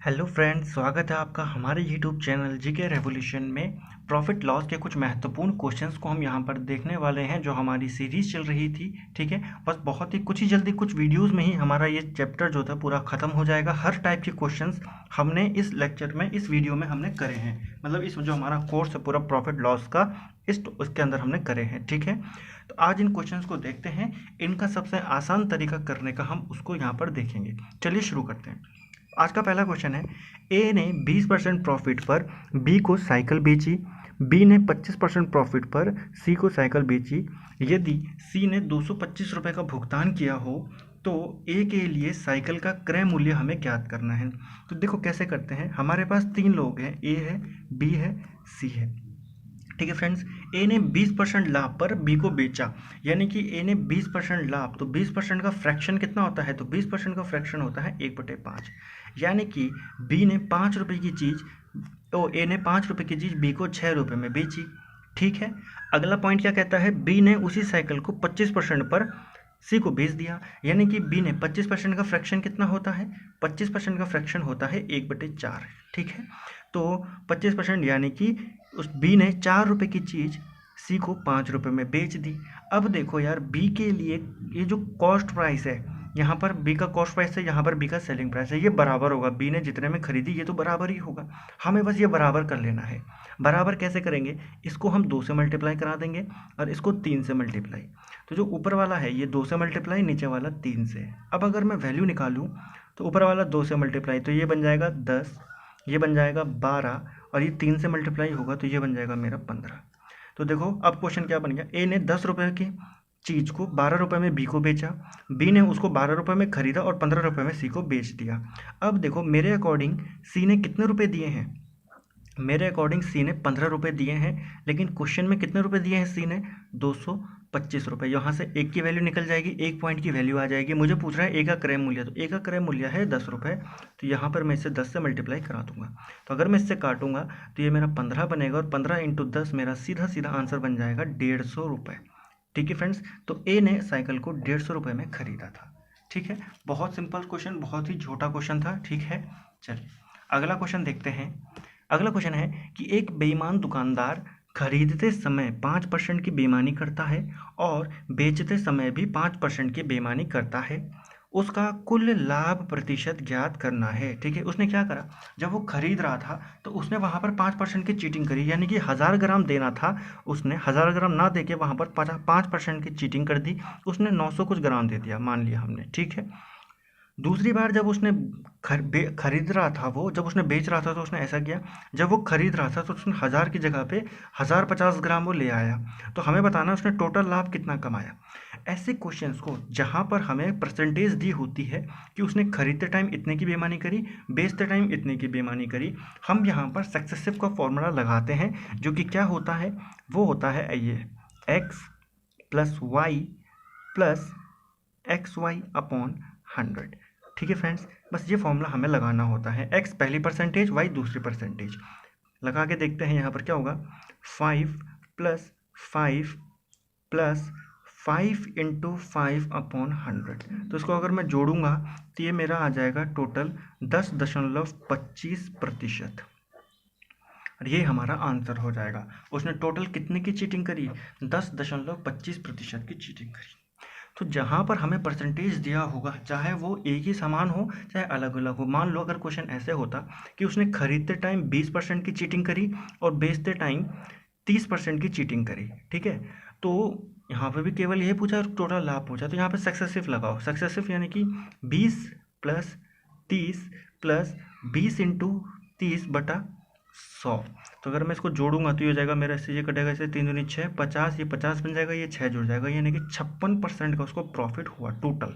Hello friends, स्वागत है आपका हमारे यूट्यूब चैनल जीके रेवोल्यूशन में। प्रॉफिट लॉस के कुछ महत्वपूर्ण क्वेश्चंस को हम यहाँ पर देखने वाले हैं, जो हमारी सीरीज चल रही थी। ठीक है, बस बहुत ही कुछ ही जल्दी कुछ वीडियोस में ही हमारा ये चैप्टर जो था पूरा ख़त्म हो जाएगा। हर टाइप के क्वेश्चंस हमने इस लेक्चर में, इस वीडियो में हमने करे हैं। मतलब इस जो हमारा कोर्स है पूरा प्रॉफिट लॉस का, उसके अंदर हमने करे हैं। ठीक है, तो आज इन क्वेश्चंस को देखते हैं। इनका सबसे आसान तरीका करने का हम उसको यहाँ पर देखेंगे। चलिए शुरू करते हैं। आज का पहला क्वेश्चन है, ए ने 20% प्रॉफिट पर बी को साइकिल बेची, बी ने 25% प्रॉफिट पर सी को साइकिल बेची। यदि सी ने 225 रुपये का भुगतान किया हो तो ए के लिए साइकिल का क्रय मूल्य हमें ज्ञात करना है। तो देखो कैसे करते हैं। हमारे पास तीन लोग हैं, ए है, बी है, सी है। ठीक है फ्रेंड्स, ए ने 20% लाभ पर बी को बेचा, यानी कि ए ने 20% लाभ, तो 20% का फ्रैक्शन कितना होता है? तो 20% का फ्रैक्शन होता है 1/5। यानी कि बी ने 5 रुपये की चीज़, तो ए ने 5 रुपये की चीज़ बी को 6 रुपये में बेची। ठीक है, अगला पॉइंट क्या कहता है? बी ने उसी साइकिल को 25% पर सी को बेच दिया, यानी कि बी ने 25% का फ्रैक्शन कितना होता है? 25% का फ्रैक्शन होता है 1/4। ठीक है, तो 25% यानी कि उस बी ने 4 रुपये की चीज़ सी को 5 रुपये में बेच दी। अब देखो यार, बी के लिए ये जो कॉस्ट प्राइस है, यहाँ पर बी का कॉस्ट प्राइस है, यहाँ पर बी का सेलिंग प्राइस है, ये बराबर होगा। बी ने जितने में खरीदी ये तो बराबर ही होगा। हमें बस ये बराबर कर लेना है। बराबर कैसे करेंगे? इसको हम 2 से मल्टीप्लाई करा देंगे और इसको 3 से मल्टीप्लाई। तो जो ऊपर वाला है ये 2 से मल्टीप्लाई, नीचे वाला 3 से। अब अगर मैं वैल्यू निकालूँ तो ऊपर वाला 2 से मल्टीप्लाई, तो ये बन जाएगा 10, ये बन जाएगा 12, और ये 3 से मल्टीप्लाई होगा तो ये बन जाएगा मेरा 15। तो देखो अब क्वेश्चन क्या बन गया। ए ने 10 रुपये की चीज़ को 12 रुपये में बी को बेचा, बी ने उसको 12 रुपये में खरीदा और 15 रुपये में सी को बेच दिया। अब देखो मेरे अकॉर्डिंग सी ने कितने रुपए दिए हैं? मेरे अकॉर्डिंग सी ने 15 रुपये दिए हैं, लेकिन क्वेश्चन में कितने रुपए दिए हैं सी ने? 225 रुपये। यहाँ से एक की वैल्यू निकल जाएगी, एक पॉइंट की वैल्यू आ जाएगी। मुझे पूछ रहा है ए का क्रय मूल्य, तो ए का क्रय मूल्य है 10 रुपये, तो यहाँ पर मैं इसे 10 से मल्टीप्लाई करा दूंगा। तो अगर मैं इससे काटूंगा तो ये मेरा 15 बनेगा, और 15 × 10 मेरा सीधा सीधा आंसर बन जाएगा 150 रुपये। ठीक है फ्रेंड्स, तो ए ने साइकिल को 150 रुपये में खरीदा था। ठीक है, बहुत सिंपल क्वेश्चन, बहुत ही छोटा क्वेश्चन था। ठीक है, चलिए अगला क्वेश्चन देखते हैं। अगला क्वेश्चन है कि एक बेईमान दुकानदार खरीदते समय 5% की बेईमानी करता है और बेचते समय भी 5% की बेईमानी करता है। उसका कुल लाभ प्रतिशत ज्ञात करना है। ठीक है, उसने क्या करा? जब वो खरीद रहा था तो उसने वहाँ पर 5% की चीटिंग करी, यानी कि 1000 ग्राम देना था, उसने 1000 ग्राम ना देके वहाँ पर 5% की चीटिंग कर दी। उसने 900 कुछ ग्राम दे दिया, मान लिया हमने। ठीक है, दूसरी बार जब उसने खरीद रहा था, वो जब उसने बेच रहा था तो उसने ऐसा किया, जब वो खरीद रहा था तो उसने 1000 की जगह पे 1050 ग्राम वो ले आया। तो हमें बताना उसने टोटल लाभ कितना कमाया। ऐसे क्वेश्चंस को जहाँ पर हमें परसेंटेज दी होती है कि उसने खरीदते टाइम इतने की बेईमानी करी, बेचते टाइम इतने की बेईमानी करी, हम यहाँ पर सक्सेसिव का फॉर्मूला लगाते हैं, जो कि क्या होता है? वो होता है ये x + y + xy/100। ठीक है फ्रेंड्स, बस ये फॉर्मूला हमें लगाना होता है। x पहली परसेंटेज, y दूसरी परसेंटेज। लगा के देखते हैं यहाँ पर क्या होगा। 5 + 5 + 5 × 5/100। तो इसको अगर मैं जोड़ूंगा तो ये मेरा आ जाएगा टोटल 10.25%, और ये हमारा आंसर हो जाएगा। उसने टोटल कितने की चीटिंग करी? 10.25% की चीटिंग करी। तो जहाँ पर हमें परसेंटेज दिया होगा, चाहे वो एक ही समान हो चाहे अलग अलग हो। मान लो अगर क्वेश्चन ऐसे होता कि उसने खरीदते टाइम 20% की चीटिंग करी और बेचते टाइम 30% की चीटिंग करी। ठीक है, तो यहाँ पे भी केवल यही पूछा और टोटल लाभ पूछा, तो यहाँ पे सक्सेसिव लगाओ। सक्सेसिव यानी कि 20 + 30 + 20 × 30/100। तो अगर मैं इसको जोड़ूंगा तो ये हो जाएगा मेरा, इससे ये कटेगा, इससे 3 दूनी 6, 50, ये 50 बन जाएगा, ये 6 जुड़ जाएगा, यानी कि 56% का उसको प्रॉफिट हुआ टोटल।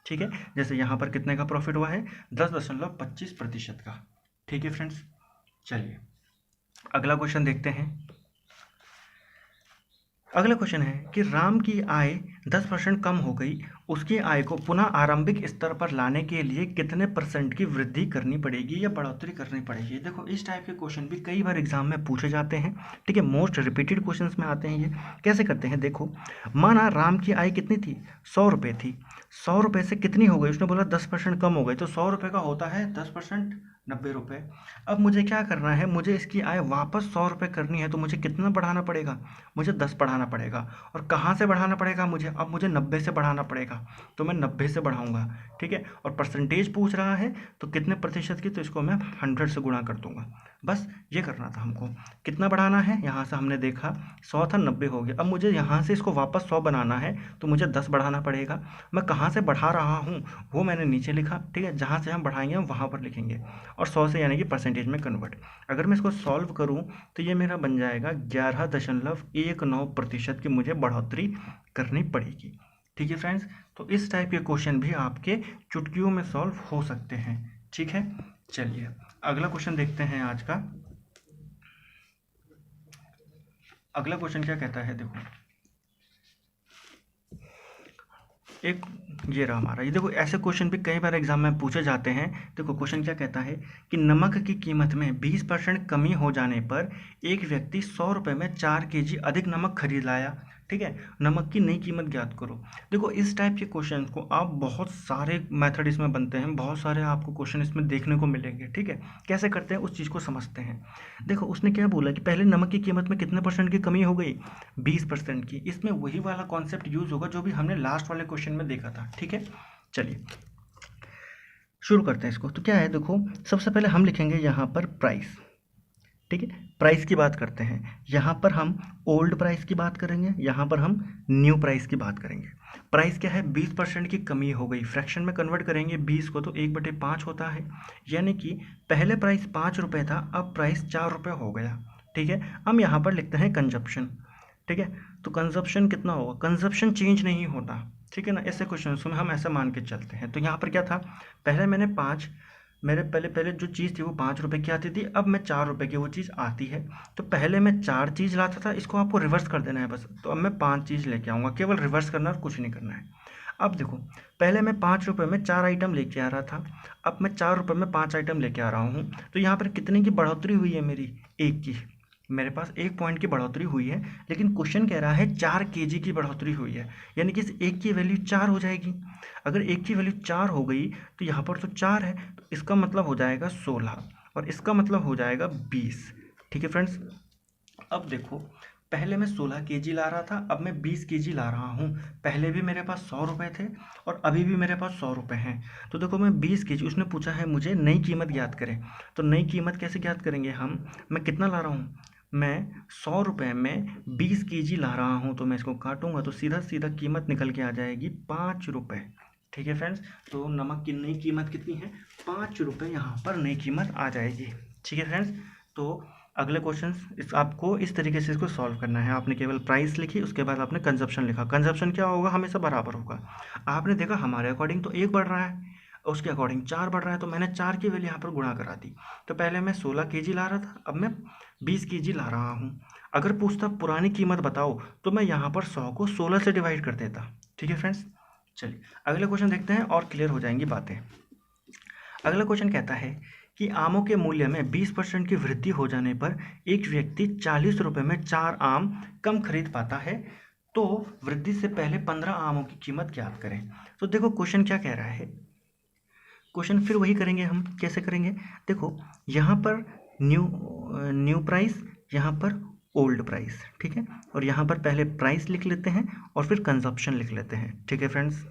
ठीक है, जैसे यहाँ पर कितने का प्रॉफिट हुआ है? 10.25% का। ठीक है फ्रेंड्स, चलिए अगला क्वेश्चन देखते हैं। अगला क्वेश्चन है कि राम की आय 10% कम हो गई, उसकी आय को पुनः आरंभिक स्तर पर लाने के लिए कितने % की वृद्धि करनी पड़ेगी या बढ़ोतरी करनी पड़ेगी? देखो इस टाइप के क्वेश्चन भी कई बार एग्जाम में पूछे जाते हैं। ठीक है, मोस्ट रिपीटेड क्वेश्चंस में आते हैं ये। कैसे करते हैं देखो, माना राम की आय कितनी थी? 100 रुपये थी। 100 रुपये से कितनी हो गई? उसने बोला 10% कम हो गई, तो 100 रुपये का होता है 10%, 90 रुपये। अब मुझे क्या करना है, मुझे इसकी आय वापस 100 रुपये करनी है, तो मुझे कितना बढ़ाना पड़ेगा, मुझे 10 बढ़ाना पड़ेगा। और कहाँ से बढ़ाना पड़ेगा मुझे, अब मुझे 90 से बढ़ाना पड़ेगा, तो मैं 90 से बढ़ाऊँगा, ठीक है। और परसेंटेज पूछ रहा है तो कितने प्रतिशत की, तो इसको मैं 100 से गुणा कर दूँगा। बस ये करना था हमको। कितना बढ़ाना है, यहाँ से हमने देखा 100 था, 90 हो गया। अब मुझे यहाँ से इसको वापस 100 बनाना है, तो मुझे 10 बढ़ाना पड़ेगा। मैं कहाँ से बढ़ा रहा हूँ वो मैंने नीचे लिखा, ठीक है। जहाँ से हम बढ़ाएंगे हम वहाँ पर लिखेंगे, और 100 से यानी कि परसेंटेज में कन्वर्ट। अगर मैं इसको सॉल्व करूँ तो ये मेरा बन जाएगा 11.19% की मुझे बढ़ोतरी करनी पड़ेगी, ठीक है फ्रेंड्स। तो इस टाइप के क्वेश्चन भी आपके चुटकियों में सॉल्व हो सकते हैं, ठीक है। चलिए अगला क्वेश्चन देखते हैं आज का। अगला क्वेश्चन क्या कहता है, देखो एक ये रहा हमारा। ये देखो ऐसे क्वेश्चन भी कई बार एग्जाम में पूछे जाते हैं। देखो क्वेश्चन क्या कहता है कि नमक की कीमत में 20% कमी हो जाने पर एक व्यक्ति 100 रुपये में 4 kg अधिक नमक खरीद लाया, ठीक है। नमक की नई कीमत ज्ञात करो। देखो इस टाइप के क्वेश्चन को आप बहुत सारे मेथड इसमें बनते हैं, बहुत सारे आपको क्वेश्चन इसमें देखने को मिलेंगे, ठीक है। कैसे करते हैं उस चीज़ को समझते हैं। देखो उसने क्या बोला कि पहले नमक की कीमत में कितने परसेंट की कमी हो गई, 20% की। इसमें वही वाला कॉन्सेप्ट यूज होगा जो भी हमने लास्ट वाले क्वेश्चन में देखा था, ठीक है। चलिए शुरू करते हैं इसको। तो क्या है, देखो सबसे पहले हम लिखेंगे यहाँ पर प्राइस, ठीक है। प्राइस की बात करते हैं, यहाँ पर हम ओल्ड प्राइस की बात करेंगे, यहाँ पर हम न्यू प्राइस की बात करेंगे। प्राइस क्या है, 20% की कमी हो गई, फ्रैक्शन में कन्वर्ट करेंगे 20 को तो 1/5 होता है। यानी कि पहले प्राइस 5 रुपये था, अब प्राइस 4 रुपये हो गया, ठीक है। हम यहाँ पर लिखते हैं कंजप्शन, ठीक है। तो कंजप्शन कितना होगा, कंजप्शन चेंज नहीं होता, ठीक है ना। ऐसे क्वेश्चन में हम ऐसा मान के चलते हैं। तो यहाँ पर क्या था, पहले मैंने 5, मेरे पहले जो चीज़ थी वो 5 रुपये की आती थी, अब मैं 4 रुपये की वो चीज़ आती है। तो पहले मैं 4 चीज़ लाता था, इसको आपको रिवर्स कर देना है बस। तो अब मैं 5 चीज़ लेके आऊँगा, केवल रिवर्स करना और कुछ नहीं करना है। अब देखो पहले मैं 5 रुपये में 4 आइटम लेके आ रहा था, अब मैं 4 रुपये में 5 आइटम लेके आ रहा हूँ। तो यहाँ पर कितने की बढ़ोतरी हुई है मेरी, 1 की। मेरे पास 1 पॉइंट की बढ़ोतरी हुई है, लेकिन क्वेश्चन कह रहा है 4 kg की बढ़ोतरी हुई है, यानी कि इस 1 की वैल्यू 4 हो जाएगी। अगर 1 की वैल्यू 4 हो गई तो यहाँ पर तो 4 है, तो इसका मतलब हो जाएगा 16, और इसका मतलब हो जाएगा 20, ठीक है फ्रेंड्स। अब देखो पहले मैं 16 kg ला रहा था, अब मैं 20 kg ला रहा हूँ। पहले भी मेरे पास 100 रुपये थे और अभी भी मेरे पास 100 रुपये हैं। तो देखो मैं 20 kg, उसने पूछा है मुझे नई कीमत ज्ञात करें। तो नई कीमत कैसे ज्ञात करेंगे हम, मैं कितना ला रहा हूँ, मैं 100 रुपये में 20 kg ला रहा हूँ, तो मैं इसको काटूंगा तो सीधा सीधा कीमत निकल के आ जाएगी 5 रुपये, ठीक है फ्रेंड्स। तो नमक की नई कीमत कितनी है, 5 रुपये यहाँ पर नई कीमत आ जाएगी, ठीक है फ्रेंड्स। तो अगले क्वेश्चन आपको इस तरीके से इसको सॉल्व करना है। आपने केवल प्राइस लिखी, उसके बाद आपने कंजप्शन लिखा। कंजप्शन क्या होगा, हमेशा बराबर होगा। आपने देखा हमारे अकॉर्डिंग तो 1 बढ़ रहा है, उसके अकॉर्डिंग 4 बढ़ रहा है, तो मैंने 4 की वैल्यू यहाँ पर गुणा करा दी। तो पहले मैं 16 kg ला रहा था, अब मैं 20 kg ला रहा हूँ। अगर पूछता पुरानी कीमत बताओ, तो मैं यहाँ पर 100 को 16 से डिवाइड कर देता, ठीक है फ्रेंड्स। चलिए अगले क्वेश्चन देखते हैं और क्लियर हो जाएंगी बातें। अगला क्वेश्चन कहता है कि आमों के मूल्य में 20% की वृद्धि हो जाने पर एक व्यक्ति 40 रुपये में 4 आम कम खरीद पाता है, तो वृद्धि से पहले 15 आमों की कीमत ज्ञात करें। तो देखो क्वेश्चन क्या कह रहा है, क्वेश्चन फिर वही करेंगे हम। कैसे करेंगे, देखो यहाँ पर न्यू प्राइस, यहाँ पर ओल्ड प्राइस, ठीक है। और यहाँ पर पहले प्राइस लिख लेते हैं और फिर कंजप्शन लिख लेते हैं, ठीक है फ्रेंड्स।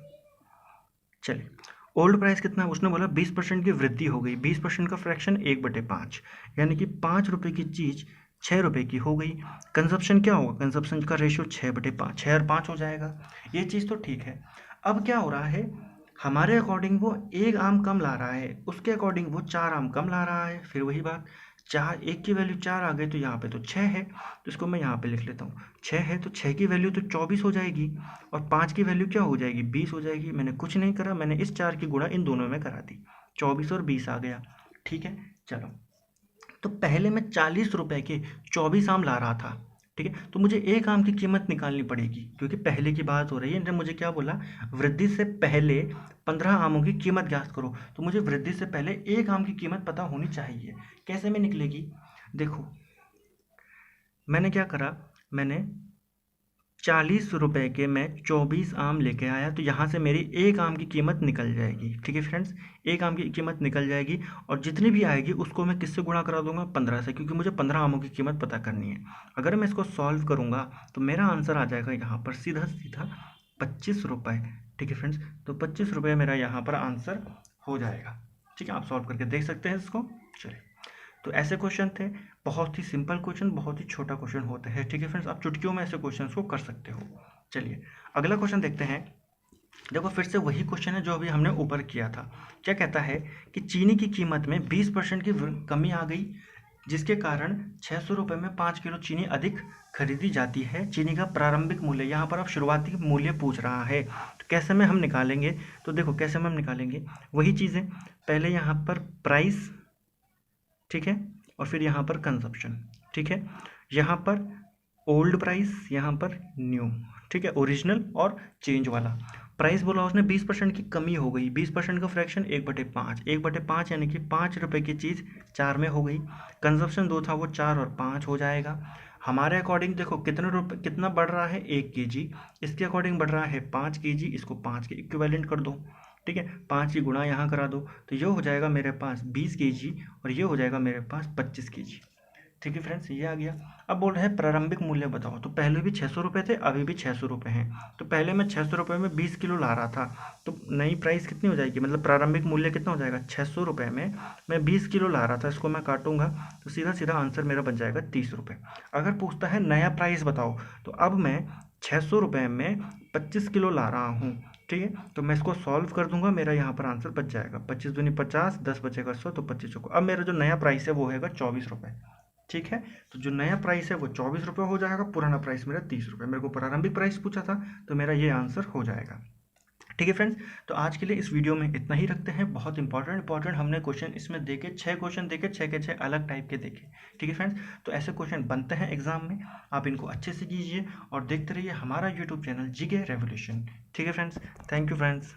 चलिए ओल्ड प्राइस कितना है, उसने बोला 20% की वृद्धि हो गई, 20% का फ्रैक्शन 1/5, यानी कि 5 रुपये की चीज़ 6 रुपये की हो गई। कंजप्शन क्या होगा, कंजप्शन का रेशियो 6/5, 6 और 5 हो जाएगा। ये चीज़ तो ठीक है। अब क्या हो रहा है, हमारे अकॉर्डिंग वो 1 आम कम ला रहा है, उसके अकॉर्डिंग वो 4 आम कम ला रहा है। फिर वही बात, 4, 1 की वैल्यू 4 आ गई, तो यहाँ पे तो 6 है, तो इसको मैं यहाँ पे लिख लेता हूँ। 6 है तो 6 की वैल्यू तो 24 हो जाएगी, और 5 की वैल्यू क्या हो जाएगी, 20 हो जाएगी। मैंने कुछ नहीं करा, मैंने इस 4 की गुणा इन दोनों में करा दी, 24 और 20 आ गया, ठीक है। चलो तो पहले मैं 40 रुपये के 24 आम ला रहा था, ठीक है। तो मुझे 1 आम की कीमत निकालनी पड़ेगी, क्योंकि पहले की बात हो रही है। मुझे क्या बोला, वृद्धि से पहले 15 आमों की कीमत ज्ञात करो। तो मुझे वृद्धि से पहले 1 आम की कीमत पता होनी चाहिए। कैसे में निकलेगी, देखो मैंने क्या करा, मैंने ₹40 के मैं 24 आम लेके आया, तो यहाँ से मेरी एक आम की कीमत निकल जाएगी। ठीक है फ्रेंड्स, एक आम की कीमत निकल जाएगी और जितनी भी आएगी उसको मैं किससे गुणा करा दूंगा, 15 से, क्योंकि मुझे 15 आमों की कीमत पता करनी है। अगर मैं इसको सॉल्व करूंगा तो मेरा आंसर आ जाएगा यहाँ पर सीधा सीधा ₹25। ठीक है फ्रेंड्स, तो ₹25 मेरा यहाँ पर आंसर हो जाएगा। ठीक है, आप सॉल्व करके देख सकते हैं इसको। चलिए, तो ऐसे क्वेश्चन थे, बहुत ही सिंपल क्वेश्चन, बहुत ही छोटा क्वेश्चन होता है। ठीक है फ्रेंड्स, आप चुटकियों में ऐसे क्वेश्चंस को कर सकते हो। चलिए अगला क्वेश्चन देखते हैं। देखो फिर से वही क्वेश्चन है जो अभी हमने ऊपर किया था। क्या कहता है कि चीनी की कीमत में 20% की कमी आ गई, जिसके कारण ₹600 में 5 किलो चीनी अधिक खरीदी जाती है। चीनी का प्रारंभिक मूल्य, यहाँ पर अब शुरुआती मूल्य पूछ रहा है, तो कैसे में हम निकालेंगे। तो देखो कैसे में हम निकालेंगे, वही चीज़ें, पहले यहाँ पर प्राइस, ठीक है, और फिर यहाँ पर कंजप्शन। ठीक है, यहाँ पर ओल्ड प्राइस, यहाँ पर न्यू। ठीक है, ओरिजिनल और चेंज वाला। प्राइस बोला उसने 20% की कमी हो गई, 20% का फ्रैक्शन 1/5, 1/5 यानी कि ₹5 की चीज़ 4 में हो गई। कंजप्शन 2 था, वो 4 और 5 हो जाएगा। हमारे अकॉर्डिंग देखो कितने रुपये, कितना बढ़ रहा है, 1 kg, इसके अकॉर्डिंग बढ़ रहा है 5 kg, इसको 5 के इक्विवेलेंट कर दो। ठीक है, 5 की गुणा यहाँ करा दो, तो ये हो जाएगा मेरे पास 20 kg और ये हो जाएगा मेरे पास 25 kg। ठीक है फ्रेंड्स, ये आ गया। अब बोल रहे हैं प्रारंभिक मूल्य बताओ, तो पहले भी ₹600 थे, अभी भी ₹600 हैं। तो पहले मैं ₹600 में 20 किलो ला रहा था, तो नई प्राइस कितनी हो जाएगी, मतलब प्रारंभिक मूल्य कितना हो जाएगा, ₹600 में मैं 20 किलो ला रहा था, इसको मैं काटूंगा तो सीधा सीधा आंसर मेरा बन जाएगा ₹30। अगर पूछता है नया प्राइस बताओ, तो अब मैं ₹600 में 25 किलो ला रहा हूँ। ठीक है, तो मैं इसको सॉल्व कर दूंगा, मेरा यहाँ पर आंसर बच जाएगा 25 दूनी 50, 10 बचेगा 100, तो 25 को। अब मेरा जो नया प्राइस है वो होगा ₹24। ठीक है, तो जो नया प्राइस है वो ₹24 हो जाएगा, पुराना प्राइस मेरा ₹30। मेरे को प्रारंभिक प्राइस पूछा था, तो मेरा ये आंसर हो जाएगा। ठीक है फ्रेंड्स, तो आज के लिए इस वीडियो में इतना ही रखते हैं। बहुत इंपॉर्टेंट हमने क्वेश्चन इसमें देखे, 6 क्वेश्चन देखे, 6 के 6 अलग टाइप के देखे। ठीक है फ्रेंड्स, तो ऐसे क्वेश्चन बनते हैं एग्जाम में, आप इनको अच्छे से कीजिए और देखते रहिए हमारा यूट्यूब चैनल जीके रेवोल्यूशन। ठीक है फ्रेंड्स, थैंक यू फ्रेंड्स।